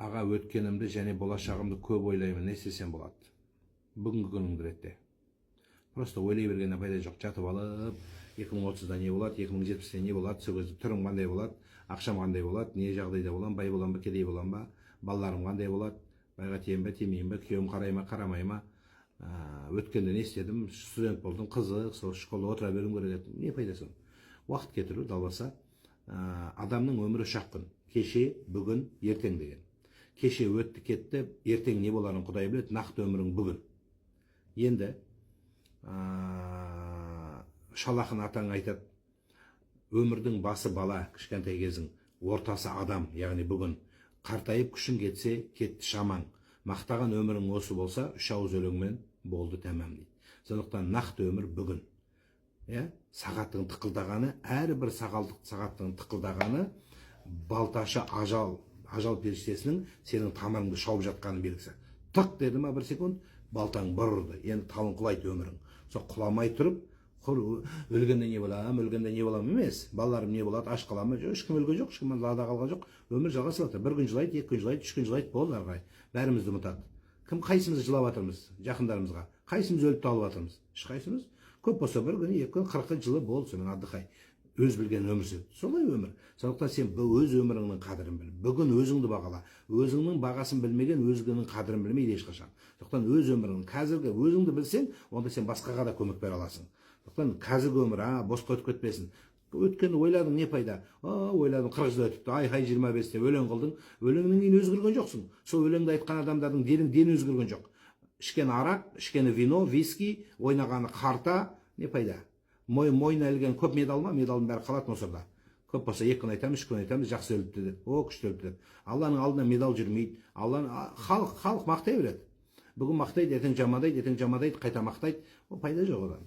аға өткенімді және болашағымды көп ойлаймын, не істесем болады? Бүгінгі күніңді ретте. Просто ойлай бергеннен пайда жоқ. Жатып алып, 2030-да не болады, 2070-те не болады, сол кезде түрім қандай болады, ақшам қандай болады, не жағдайда боламын, бай боламын ба, кедей боламын ба, балаларым қандай болады, байға тиемін ба, тимеймін ба, күйеуім қарай ма, қарамай ма, өткенде не істедім, студент болдым, қызық, сол школда отыра беруім керек еді. Не пайдасы? Уақыт кетіру, далбаса. Адамның өмірі үш-ақ күн. Кеше, бүгін, ертең деген. Кеше өтті кетті, ертең не боларын Құдай біледі, нақты өмірің бүгін. Енді Шалақын атаң айтады, өмірдің басы бала, кішкентай кезің, ортасы адам, яғни бүгін. Қартайып күшің кетсе, кетті шамаң. Мақтаған өмірің осы болса, үш ауыз өлеңмен болды тәмам дейді. Сондықтан нақты өмір бүгін. Сағаттың тықылдағаны, әрбір сағаттың тықылдағаны балташы ажал періштесінің сенің тамырыңды шауып жатқанын белгісі. Тық деді ма бір секунд, балтаң бір ұрды. Енді талын құлайды өмірің. Сол құламай тұрып, өлгенде не боламын емес. Балаларым не болады, аш қаламы, ешкім өлген жоқ, ешкім лада қалған жоқ. Өмір жалғасады. Bir күн жылайды, 2 күн жылайды, 3 күн жылайды, болды ары қарай. Бәрімізді ұмытады. Кім қайсымыз жылап жатырмыз жақындарымызға? Қайсымыз өліп талып жатырмыз? Ешқайсымыз. Көп болса 1 күн, 2 күн, 40 жылы болды, сонымен отдыхай. Өз білген өмір сүр. Солай өмір. Сондықтан сен өз өміріңнің қадірін біл. Бүгін өзіңді бағала. Өзіңнің бағасын білмеген өзгенің қадірін білмейді ешқашан. Сондықтан өз өміріңнің қазіргі өзіңді білсең, онда сен басқаға да көмек бере аласың. Сондықтан қазіргі өмір босқа өтіп кетпесін. Өткенді ойладың, не пайда? Ойладың 40 жыл өтіпті, ай 25-те өлең қылдың. Өлеңнен кейін өзгерген жоқсың. Сол өлеңді айтқан адамдардың дені өзгерген жоқ. Ішкен арақ, ішкен вино, виски, ойнағаны қарта, не пайда? Мойнына ілген көп медал ма? Медалдың бәрі қалады мусорда. Көп болса 2 күн айтамыз, 3 күн айтамыз, жақсы өліпті деп. Күшті өліпті деп. Алланың алдында медал жүрмейді. Халық мақтай береді. Бүгін мақтайды, ертең жамандайды, қайта мақтайды. Пайда жоқ одан.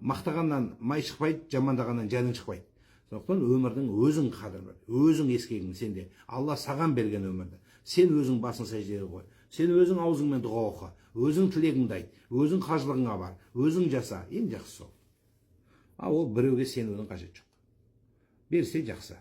Мақтағаннан май шықпайды, жамандағаннан жаның шықпайды. Сондықтан өмірдің өзің қадір бер. Өзің ескегің сенде. Алла саған берген өмірді. Сен өзің басын сәждеге қой. Сен өзің аузыңмен дұға оқы. Өзің тілегіңді айт. Өзің қажылығыңа бар. Өзің жаса. Ең жақсы сол. Ол біреуге сенудің қажеті жоқ. Берсе жақсы.